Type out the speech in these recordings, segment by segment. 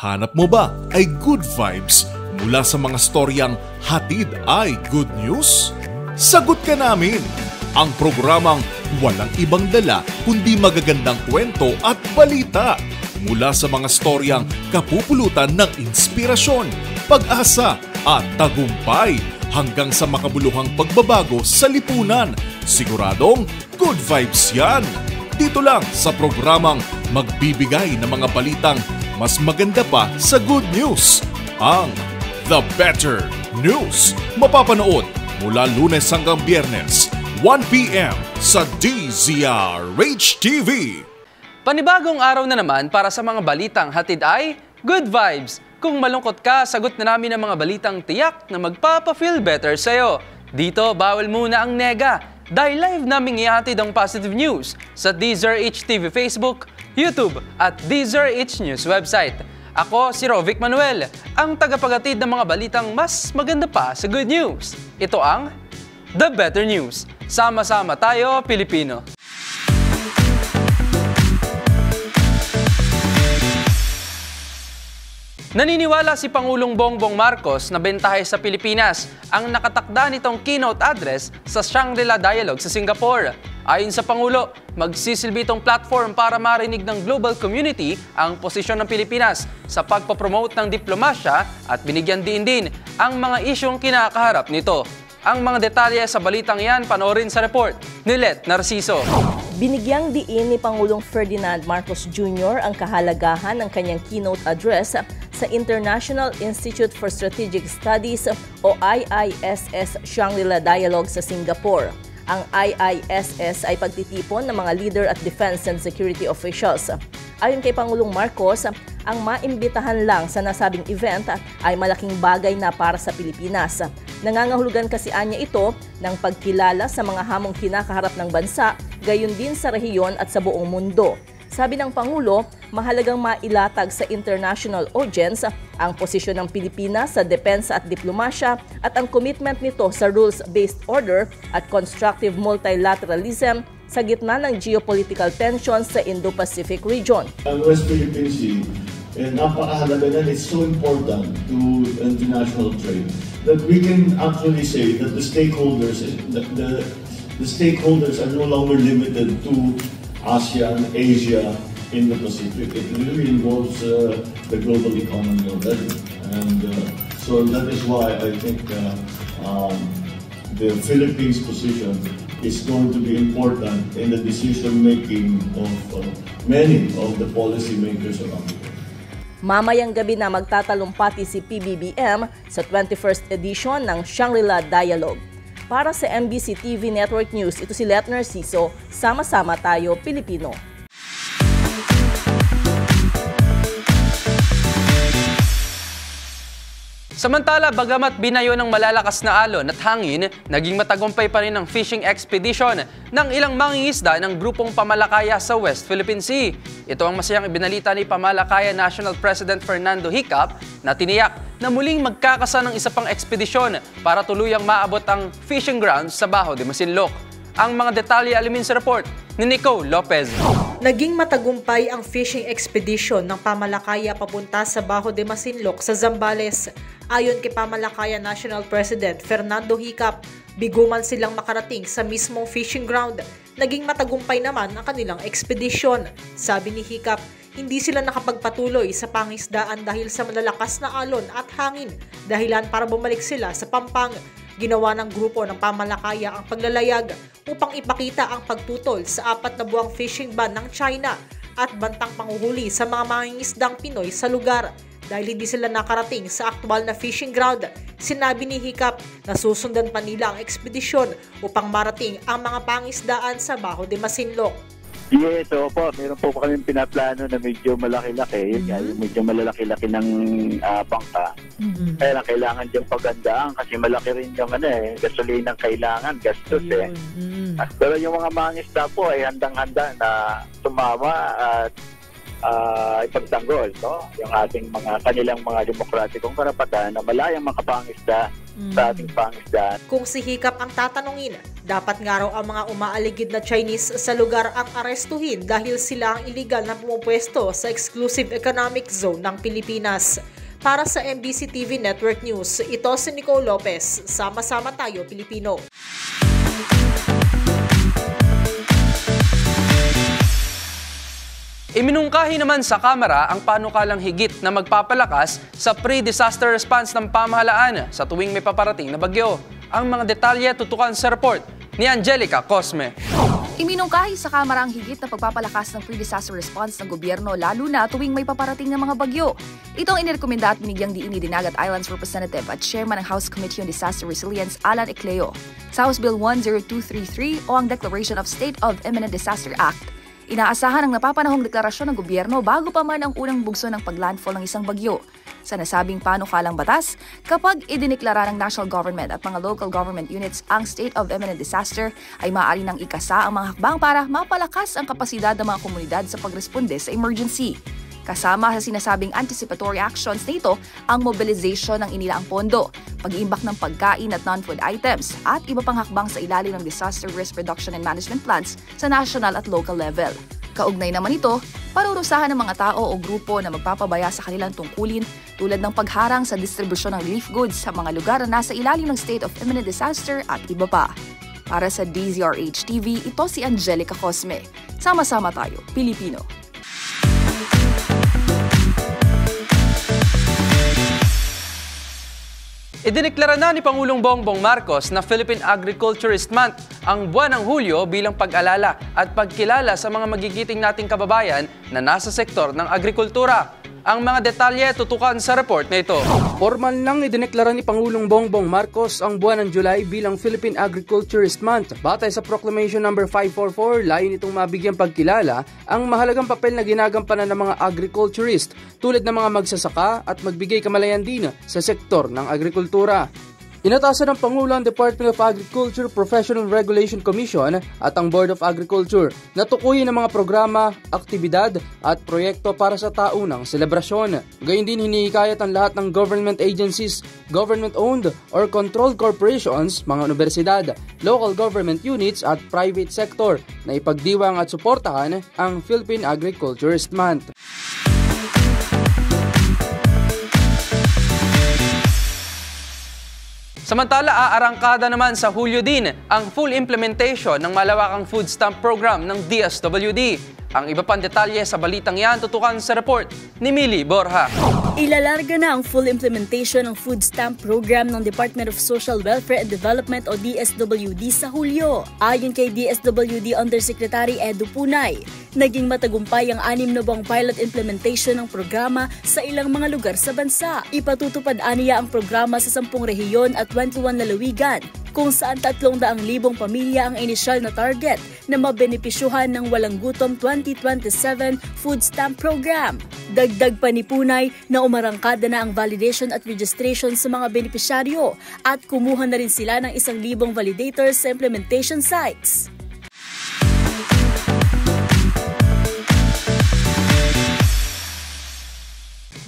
Hanap mo ba ay good vibes mula sa mga storyang hatid ay good news? Sagot ka namin! Ang programang walang ibang dala kundi magagandang kwento at balita mula sa mga storyang kapupulutan ng inspirasyon, pag-asa at tagumpay hanggang sa makabuluhang pagbabago sa lipunan. Siguradong good vibes yan! Dito lang sa programang magbibigay ng mga balitang mas maganda pa sa good news. Ang The Better News. Mapapanood mula Lunes hanggang Biyernes, 1 p.m. sa DZRH TV. Panibagong araw na naman para sa mga balitang hatid ay good vibes. Kung malungkot ka, sagot na namin ang mga balitang tiyak na magpapa-feel better sa'yo. Dito, bawal muna ang nega. Dahil live naming ihatid ang positive news sa DZRH TV Facebook, YouTube at DZRH News website. Ako si Rovic Manuel, ang tagapaghatid ng mga balitang mas maganda pa sa good news. Ito ang The Better News. Sama-sama tayo, Pilipino. Naniniwala si Pangulong Bongbong Marcos na bentahe sa Pilipinas ang nakatakda nitong keynote address sa Shangri-La Dialogue sa Singapore. Ayon sa Pangulo, magsisilbi itong platform para marinig ng global community ang posisyon ng Pilipinas sa pagpapromote ng diplomasya at binigyan din ang mga isyong kinakaharap nito. Ang mga detalye sa balitang yan panoorin sa report ni Let Narciso. Binigyang diin ni Pangulong Ferdinand Marcos Jr. ang kahalagahan ng kanyang keynote address sa International Institute for Strategic Studies o IISS Shangri-La Dialogue sa Singapore. Ang IISS ay pagtitipon ng mga leader at defense and security officials. Ayon kay Pangulong Marcos, ang maimbitahan lang sa nasabing event ay malaking bagay na para sa Pilipinas. Nangangahulugan kasi anya ito ng pagkilala sa mga hamong kinakaharap ng bansa, gayon din sa rehiyon at sa buong mundo. Sabi ng Pangulo, mahalagang mailatag sa international audience ang posisyon ng Pilipinas sa depensa at diplomasya at ang commitment nito sa rules-based order at constructive multilateralism sa gitna ng geopolitical tensions sa Indo-Pacific region. Ang West Philippine Sea, napakahalaga na, it's so important to international trade that we can actually say that the stakeholders are no longer limited to ASEAN, Asia, in the Pacific. It really involves the global economy already. And so that is why I think the Philippines' position is going to be important in the decision-making of many of the policymakers around the world. Mamayang gabi na magtatalumpati si PBBM sa 21st edition ng Shangri-La Dialogue. Para sa MBC TV Network News, ito si Let Narciso. Sama-sama tayo, Pilipino. Samantala, bagamat binayo ng malalakas na alon at hangin, naging matagumpay pa rin ang fishing expedition ng ilang mangingisda ng grupong Pamalakaya sa West Philippine Sea. Ito ang masayang ibinalita ni Pamalakaya National President Fernando Hicap na tiniyak na muling magkakasa ng isa pang ekspedisyon para tuluyang maabot ang fishing grounds sa Bajo de Masinloc. Ang mga detalye alamin sa report ni Nico Lopez. Naging matagumpay ang fishing expedition ng Pamalakaya papunta sa Bajo de Masinloc sa Zambales. Ayon kay Pamalakaya National President Fernando Hicap, bigo man silang makarating sa mismong fishing ground, naging matagumpay naman ang kanilang expedition. Sabi ni Hicap, hindi sila nakapagpatuloy sa pangisdaan dahil sa malalakas na alon at hangin, dahilan para bumalik sila sa Pampang. Ginawa ng grupo ng Pamalakaya ang paglalayag upang ipakita ang pagtutol sa 4 na buwang fishing ban ng China at bantang panguhuli sa mga mangingisdang Pinoy sa lugar. Dahil hindi sila nakarating sa aktual na fishing ground, sinabi ni Hicap na susundan pa nila ang ekspedisyon upang marating ang mga pangisdaan sa Bajo de Masinloc. Yes, po. Meron po kami pinaplano na medyo malaki-laki. Yun nga, yung medyo malalaki-laki ng bangka. Kaya lang kailangan diyang pagandaan kasi malaki rin yung gasolinang kailangan, gastos Pero yung mga mangisda po ay handang-handa na tumawa at ipagtanggol, no? Yung ating kanilang mga demokratikong karapatan na malayang makapangisda sa ating pangisdaan. Kung si Hiccup ang tatanungin, dapat nga raw ang mga umaaligid na Chinese sa lugar ang arestuhin dahil sila ang illegal na pumupwesto sa exclusive economic zone ng Pilipinas. Para sa MBC TV Network News, ito si Nicole Lopez. Sama-sama tayo, Pilipino. Iminungkahi naman sa Kamara ang panukalang higit na magpapalakas sa pre-disaster response ng pamahalaan sa tuwing may paparating na bagyo. Ang mga detalye tutukan sa report ni Angelica Cosme. Iminungkahi sa Kamara ang higit na pagpapalakas ng pre-disaster response ng gobyerno lalo na tuwing may paparating na mga bagyo. Ito ang inirekomenda at binigyang diin ni Dinagat Islands Representative at Chairman ng House Committee on Disaster Resilience, Alan Ecleo, sa House Bill 10233 o ang Declaration of State of Imminent Disaster Act. Inaasahan ang napapanahong deklarasyon ng gobyerno bago pa man ang unang bugso ng paglandfall ng isang bagyo. Sa nasabing panukalang batas, kapag idineklara ng national government at mga local government units ang state of imminent disaster, ay maaari nang ikasa ang mga hakbang para mapalakas ang kapasidad ng mga komunidad sa pagresponde sa emergency. Kasama sa sinasabing anticipatory actions nito ang mobilization ng inilaang pondo, pag-iimbak ng pagkain at non-food items, at iba pang hakbang sa ilalim ng disaster risk reduction and management plans sa national at local level. Kaugnay naman ito, parurusahan ng mga tao o grupo na magpapabaya sa kanilang tungkulin tulad ng pagharang sa distribusyon ng relief goods sa mga lugar na nasa ilalim ng state of imminent disaster at iba pa. Para sa DZRH TV, ito si Angelica Cosme. Sama-sama tayo, Pilipino. Idineklara na ni Pangulong Bongbong Marcos na Philippine Agriculturist Month ang buwan ng Hulyo bilang pag-alala at pagkilala sa mga magigiting nating kababayan na nasa sektor ng agrikultura. Ang mga detalye tutukan sa report na ito. Formal lang idineklara ni Pangulong Bongbong Marcos ang buwan ng July bilang Philippine Agriculturist Month. Batay sa Proclamation No. 544, layo nitong mabigyang pagkilala ang mahalagang papel na ginagampanan ng mga agriculturist tulad ng mga magsasaka at magbigay kamalayan din sa sektor ng agrikultura. Inatasan ng Pangulo ang Department of Agriculture Professional Regulation Commission at ang Board of Agriculture na tukuyin ang mga programa, aktibidad at proyekto para sa taunang selebrasyon. Gayun din hinihikayat ang lahat ng government agencies, government-owned or controlled corporations, mga universidad, local government units at private sector na ipagdiwang at suportahan ang Philippine Agriculturist Month. Samantala, aarangkada naman sa Hulyo din ang full implementation ng malawakang food stamp program ng DSWD. Ang iba pang detalye sa balitang yan tutukan sa report ni Millie Borja. Ilalarga na ang full implementation ng food stamp program ng Department of Social Welfare and Development o DSWD sa Hulyo. Ayon kay DSWD Undersecretary Edu Punay, naging matagumpay ang 6 na buwang pilot implementation ng programa sa ilang mga lugar sa bansa. Ipatutupad aniya ang programa sa 10 rehiyon at 21 lalawigan, kung saan 300,000 pamilya ang inisyal na target na mabenepisyuhan ng Walang Gutom 2027 Food Stamp Program. Dagdag pa ni Punay na umarangkada na ang validation at registration sa mga benepisyaryo at kumuha na rin sila ng 1,000 validators sa implementation sites.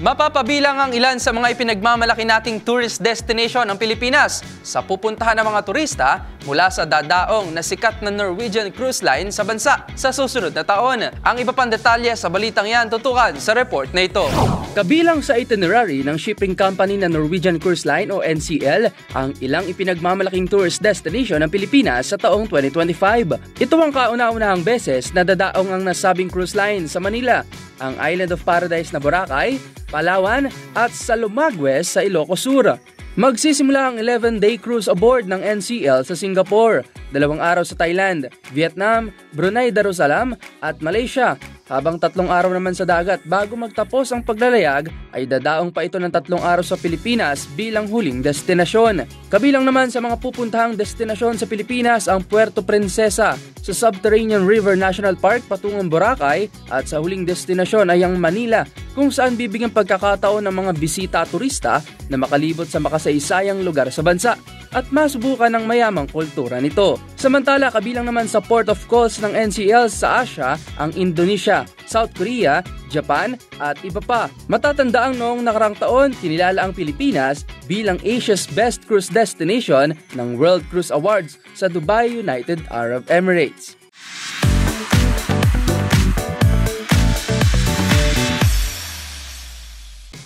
Mapapabilang ang ilan sa mga ipinagmamalaki nating tourist destination ng Pilipinas sa pupuntahan ng mga turista mula sa dadaong na sikat na Norwegian Cruise Line sa bansa sa susunod na taon. Ang iba pang detalye sa balitang yan tutukan sa report na ito. Kabilang sa itinerary ng shipping company na Norwegian Cruise Line o NCL ang ilang ipinagmamalaking tourist destination ng Pilipinas sa taong 2025. Ito ang kauna-unahang beses na dadaong ang nasabing cruise line sa Manila, ang Island of Paradise na Boracay, Palawan at Salumagues sa Ilocos Sur. Magsisimula ang 11-day cruise aboard ng NCL sa Singapore, 2 araw sa Thailand, Vietnam, Brunei Darussalam at Malaysia, habang 3 araw naman sa dagat bago magtapos ang paglalayag ay dadaong pa ito ng 3 araw sa Pilipinas bilang huling destinasyon. Kabilang naman sa mga pupuntahang destinasyon sa Pilipinas ang Puerto Princesa sa Subterranean River National Park patungong Boracay at sa huling destinasyon ay ang Manila kung saan bibigyan pagkakataon ng mga bisita at turista na makalibot sa makasaysayang lugar sa bansa. at masubukan ang mayamang kultura nito. Samantala, kabilang naman sa port of calls ng NCL sa Asia ang Indonesia, South Korea, Japan at iba pa. Matatandaang noong nakarang taon, kinilala ang Pilipinas bilang Asia's Best Cruise Destination ng World Cruise Awards sa Dubai, United Arab Emirates.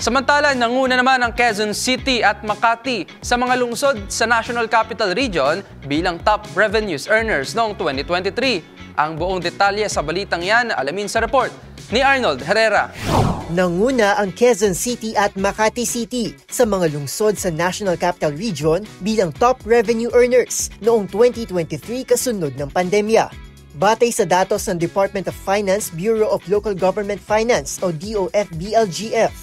Samantala, nanguna naman ang Quezon City at Makati sa mga lungsod sa National Capital Region bilang top revenues earners noong 2023. Ang buong detalye sa balitang yan, alamin sa report ni Arnold Herrera. Nanguna ang Quezon City at Makati City sa mga lungsod sa National Capital Region bilang top revenue earners noong 2023 kasunod ng pandemya. Batay sa datos ng Department of Finance, Bureau of Local Government Finance o DOF-BLGF,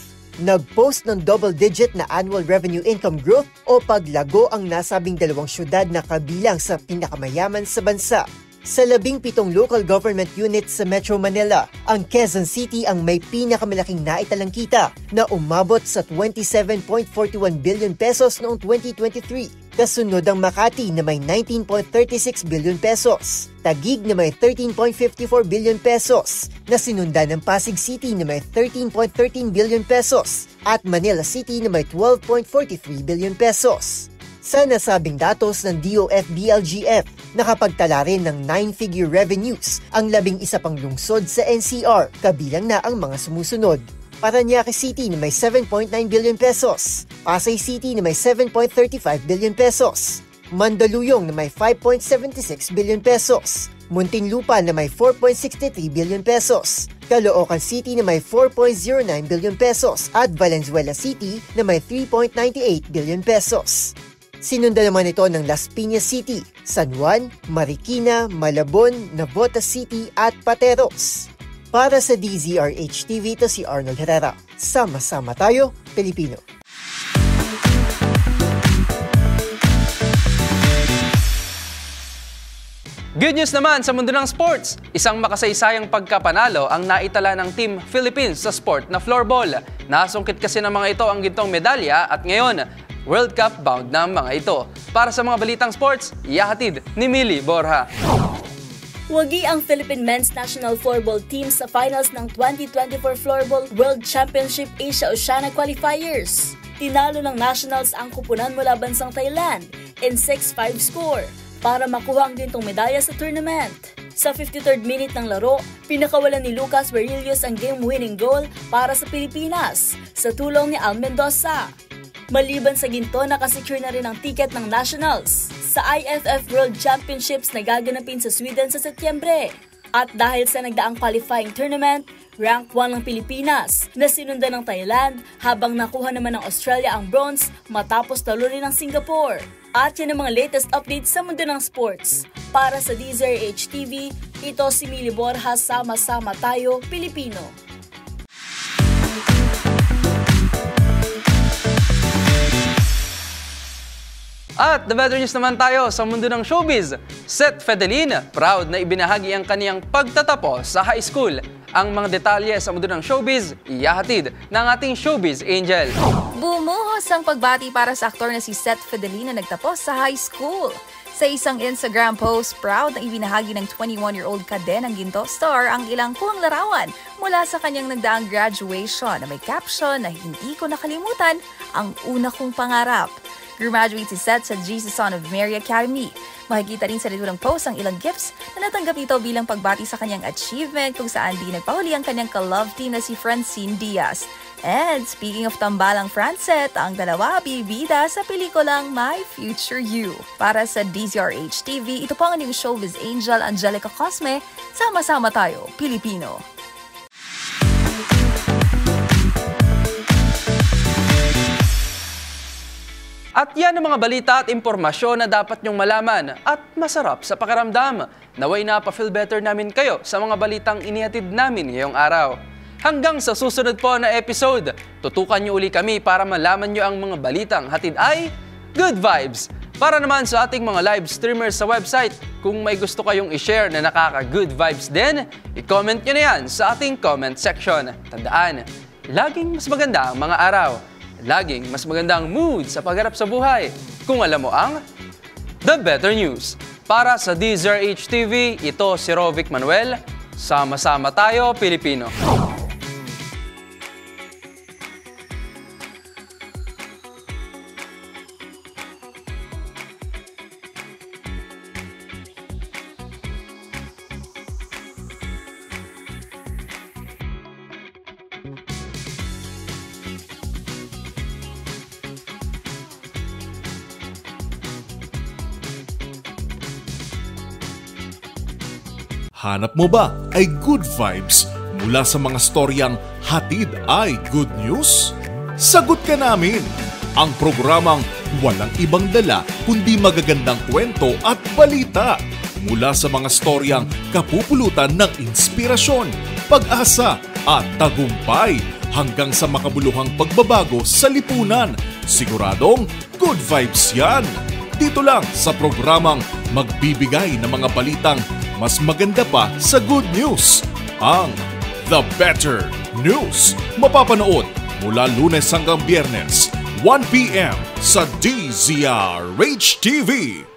nag-post ng double-digit na annual revenue income growth o paglago ang nasabing dalawang syudad na kabilang sa pinakamayaman sa bansa. Sa 17 local government units sa Metro Manila, ang Quezon City ang may pinakamalaking naitalang kita na umabot sa 27.41 billion pesos noong 2023. Kasunod ang Makati na may 19.36 billion pesos, Taguig na may 13.54 billion pesos, na sinundan ng Pasig City na may 13.13 billion pesos at Manila City na may 12.43 billion pesos. Sa nasabing datos ng DOF-BLGF, nakapagtala rin ng 9-figure revenues ang 11 pang lungsod sa NCR, kabilang na ang mga sumusunod. Parañaque City na may 7.9 billion pesos, Pasay City na may 7.35 billion pesos, Mandaluyong na may 5.76 billion pesos, Muntinlupa na may 4.63 billion pesos, Caloocan City na may 4.09 billion pesos at Valenzuela City na may 3.98 billion pesos. Sinundan naman ito ng Las Piñas City, San Juan, Marikina, Malabon, Navotas City at Pateros. Para sa DZRH TV, ito si Arnold Herrera. Sama-sama tayo, Pilipino. Good news naman sa mundo ng sports. Isang makasaysayang pagkapanalo ang naitala ng Team Philippines sa sport na floorball. Nasungkit kasi ng mga ito ang gintong medalya at ngayon, World Cup bound na ang mga ito. Para sa mga balitang sports, ihahatid ni Millie Borja. Wagi ang Philippine Men's National Floorball Team sa finals ng 2024 Floorball World Championship Asia-Oceania Qualifiers. Tinalo ng Nationals ang kupunan mula bansang Thailand in 6-5 score para makuha ang gintong medalya sa tournament. Sa 53rd minute ng laro, pinakawalan ni Lucas Berrillos ang game-winning goal para sa Pilipinas sa tulong ni Al Mendoza. Maliban sa ginto, nakasecure na rin ang ticket ng Nationals sa IFF World Championships na gaganapin sa Sweden sa Setyembre. At dahil sa nagdaang qualifying tournament, rank 1 ng Pilipinas na sinundan ng Thailand habang nakuha naman ng Australia ang bronze matapos talunin ng Singapore. At yan ang mga latest updates sa mundo ng sports. Para sa DZRH TV, ito si Millie Borja, sama-sama tayo, Pilipino. At the better news naman tayo sa mundo ng showbiz. Seth Fedelin, proud na ibinahagi ang kaniyang pagtatapos sa high school. Ang mga detalye sa mundo ng showbiz, iyahatid ng ating showbiz angel. Bumuhos ang pagbati para sa aktor na si Seth Fedelin na nagtapos sa high school. Sa isang Instagram post, proud na ibinahagi ng 21-year-old Kaden ng Ginto Star ang ilang kuhang larawan mula sa kanyang nagdaang graduation na may caption na hindi ko nakalimutan ang una kong pangarap. Graduate si Seth sa Jesus Son of Mary Academy. Makikita rin sa naturang post ang ilang gifts na natanggap nito bilang pagbati sa kanyang achievement kung saan di nagpahuli ang kanyang ka-love team na si Francine Diaz. And speaking of tambalang Francet, ang dalawa bibida sa pelikulang My Future You. Para sa DZRH TV, ito po ang inyong showbiz angel Angelica Cosme. Sama-sama tayo, Pilipino. At yan ang mga balita at impormasyon na dapat nyong malaman at masarap sa pakiramdam. Naway na pa-feel better namin kayo sa mga balitang inihatid namin ngayong araw. Hanggang sa susunod po na episode, tutukan nyo uli kami para malaman nyo ang mga balitang hatid ay Good Vibes. Para naman sa ating mga live streamers sa website, kung may gusto kayong i-share na nakaka-good vibes din, i-comment nyo na yan sa ating comment section. Tandaan, laging mas maganda ang mga araw. laging mas magandang mood sa pagharap sa buhay kung alam mo ang The Better News. Para sa DZRH TV, ito si Rovic Manuel. Sama-sama tayo, Pilipino. Hanap mo ba ay good vibes mula sa mga storyang hatid ay good news? Sagot ka namin! Ang programang walang ibang dala kundi magagandang kwento at balita mula sa mga storyang kapupulutan ng inspirasyon, pag-asa at tagumpay hanggang sa makabuluhang pagbabago sa lipunan. Siguradong good vibes yan! Dito lang sa programang magbibigay ng mga balitang mas maganda pa sa good news, ang The Better News. Mapapanood mula Lunes hanggang Biyernes, 1 p.m. sa DZRH TV.